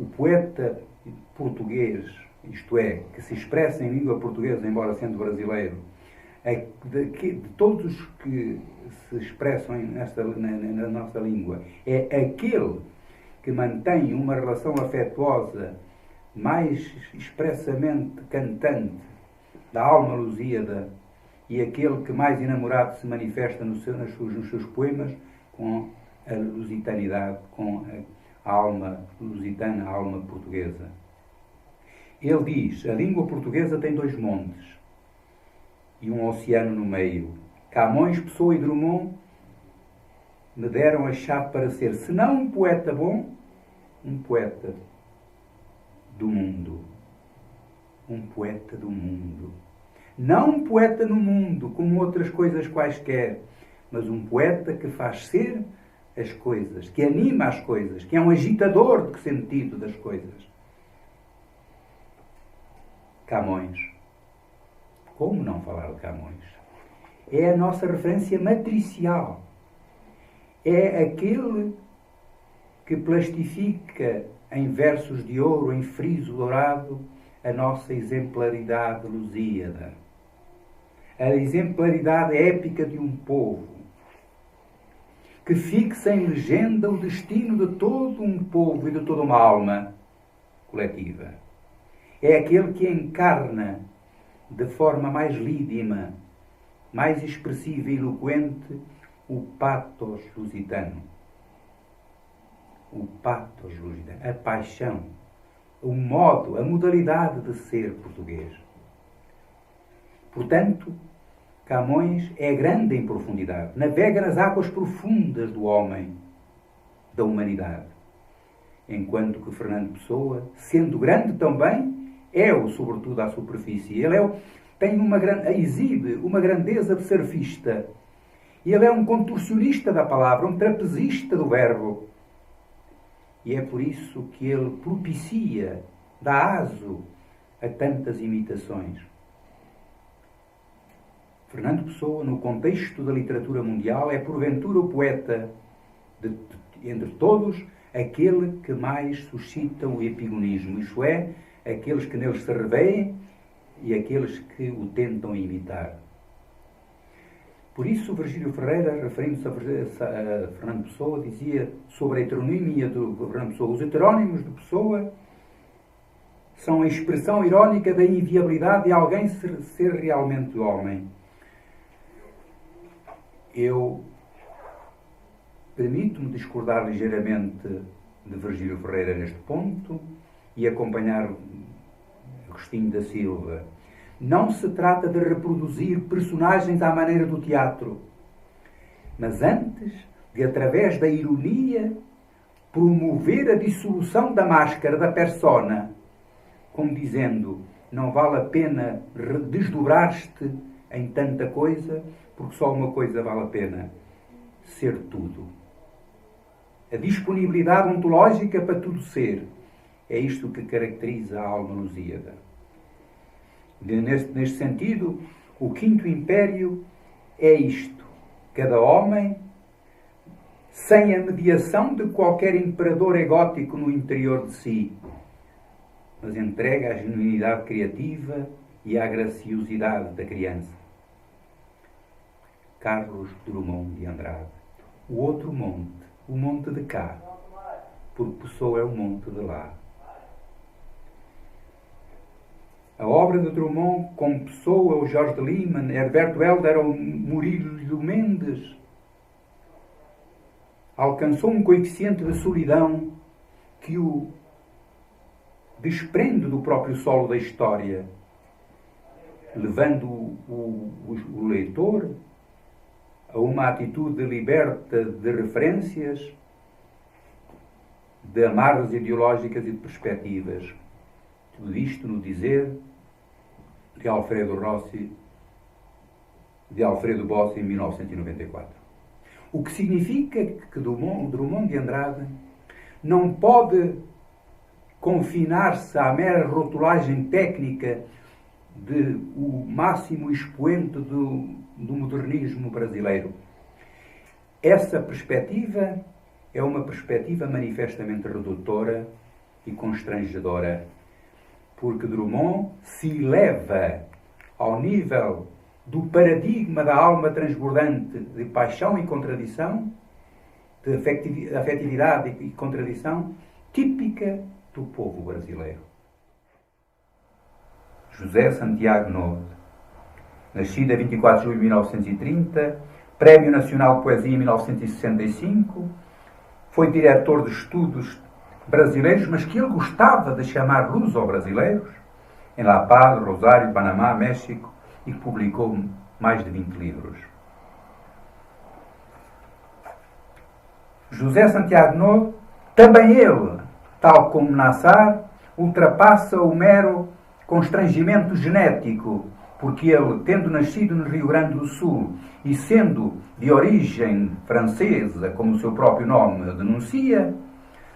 o poeta português, isto é, que se expressa em língua portuguesa, embora sendo brasileiro, de todos os que se expressam na nossa língua, é aquele que mantém uma relação afetuosa mais expressamente cantante da alma lusíada e aquele que mais enamorado se manifesta nos seus poemas com a lusitanidade, com a alma lusitana, a alma portuguesa. Ele diz: a língua portuguesa tem 2 montes e um oceano no meio. Camões, Pessoa e Drummond me deram a chave para ser, se não um poeta bom, um poeta do mundo. Um poeta do mundo. Não um poeta no mundo, como outras coisas quaisquer, mas um poeta que faz ser as coisas, que anima as coisas, que é um agitador de sentido das coisas. Camões. Como não falar de Camões? É a nossa referência matricial. É aquele que plastifica em versos de ouro, em friso dourado, a nossa exemplaridade lusíada. A exemplaridade épica de um povo que fixa em legenda o destino de todo um povo e de toda uma alma coletiva. É aquele que encarna de forma mais lídima, mais expressiva e eloquente o pathos lusitano. O pathos lusitano, a paixão, o modo, a modalidade de ser português. Portanto, Camões é grande em profundidade, navega nas águas profundas do homem, da humanidade. Enquanto que Fernando Pessoa, sendo grande também, é-o sobretudo à superfície. Ele exibe uma grandeza de surfista. Ele é um contorcionista da palavra, um trapezista do verbo. E é por isso que ele propicia, dá aso a tantas imitações. Fernando Pessoa, no contexto da literatura mundial, é porventura o poeta, entre todos, aquele que mais suscita o epigonismo, isto é, aqueles que neles se revêem e aqueles que o tentam imitar. Por isso, Virgílio Ferreira, referindo-se a Fernando Pessoa, dizia sobre a heteronímia de Fernando Pessoa: os heterónimos de Pessoa são a expressão irónica da inviabilidade de alguém ser realmente homem. Eu permito-me discordar ligeiramente de Virgílio Ferreira neste ponto e acompanhar Agostinho da Silva. Não se trata de reproduzir personagens à maneira do teatro, mas antes de, através da ironia, promover a dissolução da máscara, da persona, como dizendo: não vale a pena desdobrar-te em tanta coisa, porque só uma coisa vale a pena: ser tudo. A disponibilidade ontológica para tudo ser. É isto que caracteriza a alma lusíada. Neste sentido, o Quinto Império é isto: cada homem, sem a mediação de qualquer imperador egótico no interior de si, mas entrega a genuinidade criativa e a graciosidade da criança. Carlos Drummond de Andrade. O outro monte, o monte de cá, porque Pessoa é o monte de lá. A obra de Drummond, como Pessoa, o Jorge de Lima, Herberto Helder ou Murilo Mendes, alcançou um coeficiente de solidão que o desprende do próprio solo da história, levando o leitor a uma atitude liberta de referências, de amarras ideológicas e de perspectivas. Tudo isto no dizer de Alfredo Bossi, em 1994. O que significa que Drummond de Andrade não pode confinar-se à mera rotulagem técnica de o máximo expoente do modernismo brasileiro. Essa perspectiva é uma perspectiva manifestamente redutora e constrangedora, porque Drummond se eleva ao nível do paradigma da alma transbordante de paixão e contradição, de afetividade e contradição, típica do povo brasileiro. José Santiago Novo, nascido a 24 de julho de 1930, Prémio Nacional de Poesia em 1965, foi diretor de estudos brasileiros, mas que ele gostava de chamar luso-brasileiros, em La Paz, Rosário, Panamá, México, e que publicou mais de 20 livros. José Santiago Novo, também ele, tal como Nassar, ultrapassa o mero constrangimento genético, porque ele, tendo nascido no Rio Grande do Sul e sendo de origem francesa, como o seu próprio nome denuncia,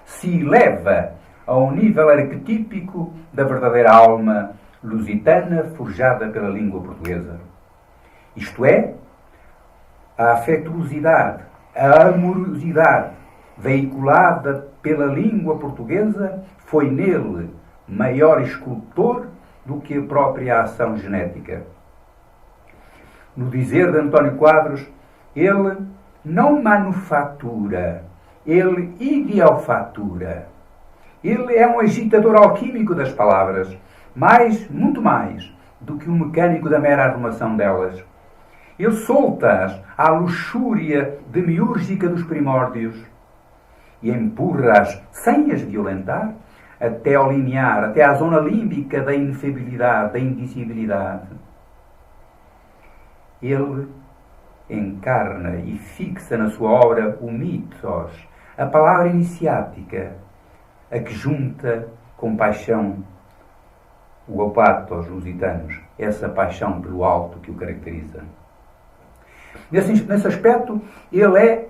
se eleva a um nível arquetípico da verdadeira alma lusitana forjada pela língua portuguesa. Isto é, a afetuosidade, a amorosidade veiculada pela língua portuguesa foi nele maior escultor do que a própria ação genética. No dizer de António Quadros, ele não manufatura, ele ideofatura. Ele é um agitador alquímico das palavras, muito mais do que um mecânico da mera arrumação delas. Ele solta-as à luxúria demiúrgica dos primórdios e empurra-as, sem as violentar, até ao limiar, até à zona límbica da inefabilidade, da indicibilidade. Ele encarna e fixa na sua obra o mitos, a palavra iniciática, a que junta com paixão o opatos lusitanos, essa paixão pelo alto que o caracteriza. Nesse aspecto, ele é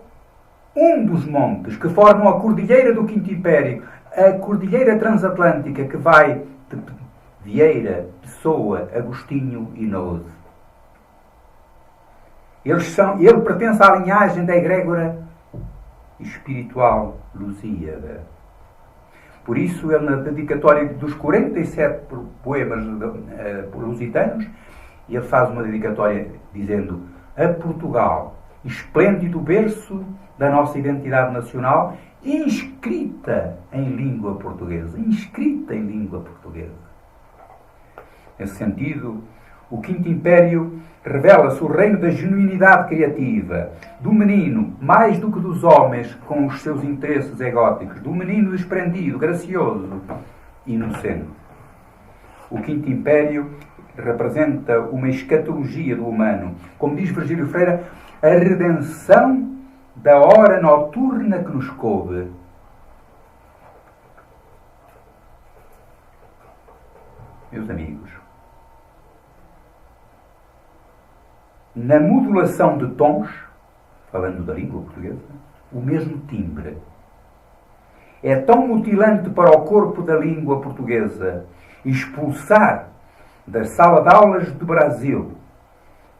um dos montes que formam a Cordilheira do Quinto Império, a Cordilheira Transatlântica que vai de Vieira, Pessoa, Agostinho e Nose. Ele pertence à linhagem da egrégora espiritual lusíada. Por isso, ele, na dedicatória dos 47 poemas lusitanos, ele faz uma dedicatória dizendo: a Portugal, esplêndido berço da nossa identidade nacional, inscrita em língua portuguesa. Inscrita em língua portuguesa. Nesse sentido, o Quinto Império revela-se o reino da genuinidade criativa, do menino, mais do que dos homens com os seus interesses egóticos, do menino desprendido, gracioso, inocente. O Quinto Império representa uma escatologia do humano, como diz Virgílio Freire, a redenção da hora noturna que nos coube. Meus amigos, na modulação de tons, falando da língua portuguesa, o mesmo timbre é tão mutilante para o corpo da língua portuguesa expulsar da sala de aulas do Brasil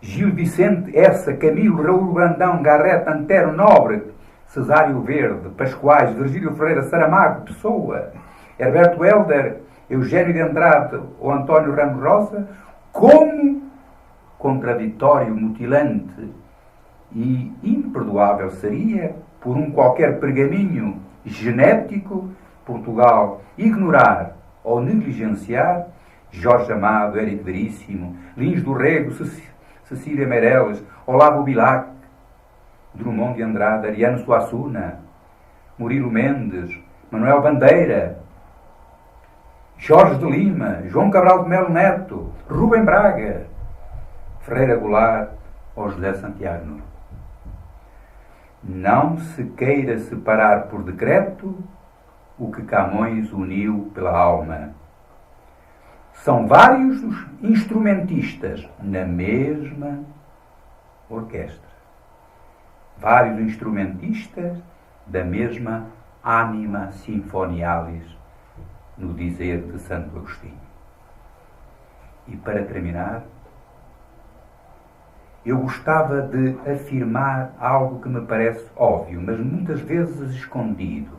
Gil Vicente, Essa, Camilo, Raul Brandão, Garrett, Antero, Nobre, Cesário Verde, Pascoais, Virgílio Ferreira, Saramago, Pessoa, Herberto Helder, Eugênio de Andrade ou António Ramos Rosa, como contraditório, mutilante e imperdoável seria, por um qualquer pergaminho genético, Portugal ignorar ou negligenciar Jorge Amado, Érico Veríssimo, Lins do Rego, Cecília Meirelles, Olavo Bilac, Drummond de Andrade, Ariano Suassuna, Murilo Mendes, Manuel Bandeira, Jorge de Lima, João Cabral de Melo Neto, Rubem Braga, Ferreira Goulart ou José Santiago. Não se queira separar por decreto o que Camões uniu pela alma. São vários os instrumentistas na mesma orquestra. Vários instrumentistas da mesma anima sinfonialis, no dizer de Santo Agostinho. E para terminar, eu gostava de afirmar algo que me parece óbvio, mas muitas vezes escondido.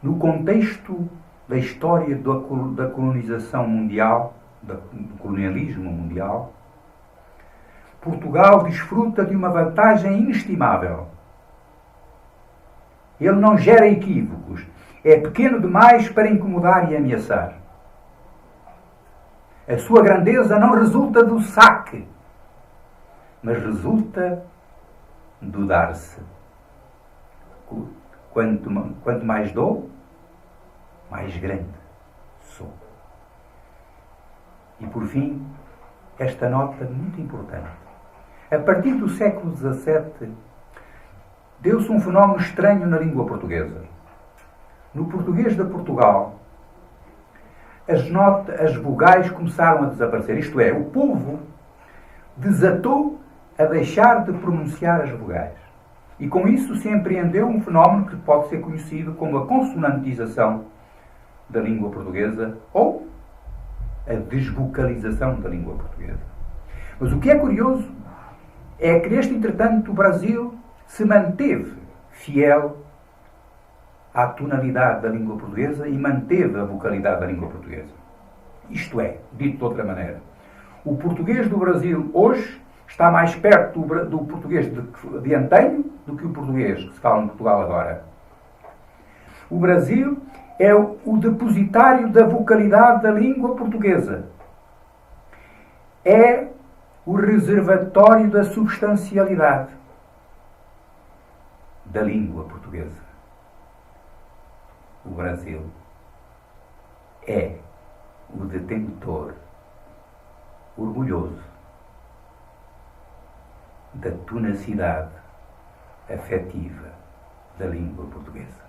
no contexto da história da colonização mundial, do colonialismo mundial, Portugal desfruta de uma vantagem inestimável. Ele não gera equívocos. É pequeno demais para incomodar e ameaçar. A sua grandeza não resulta do saque, mas resulta do dar-se. Quanto mais dou, mais grande sou. E por fim, esta nota muito importante. A partir do século XVII, deu-se um fenómeno estranho na língua portuguesa. No português de Portugal, as vogais começaram a desaparecer. Isto é, o povo desatou a deixar de pronunciar as vogais. E com isso se empreendeu um fenómeno que pode ser conhecido como a consonantização da língua portuguesa ou a desvocalização da língua portuguesa. Mas o que é curioso é que, neste entretanto, o Brasil se manteve fiel à tonalidade da língua portuguesa e manteve a vocalidade da língua portuguesa. Isto é, dito de outra maneira, o português do Brasil hoje está mais perto do português de antanho do que o português que se fala em Portugal agora. O Brasil é o depositário da vocalidade da língua portuguesa. É o reservatório da substancialidade da língua portuguesa. O Brasil é o detentor orgulhoso da tenacidade afetiva da língua portuguesa.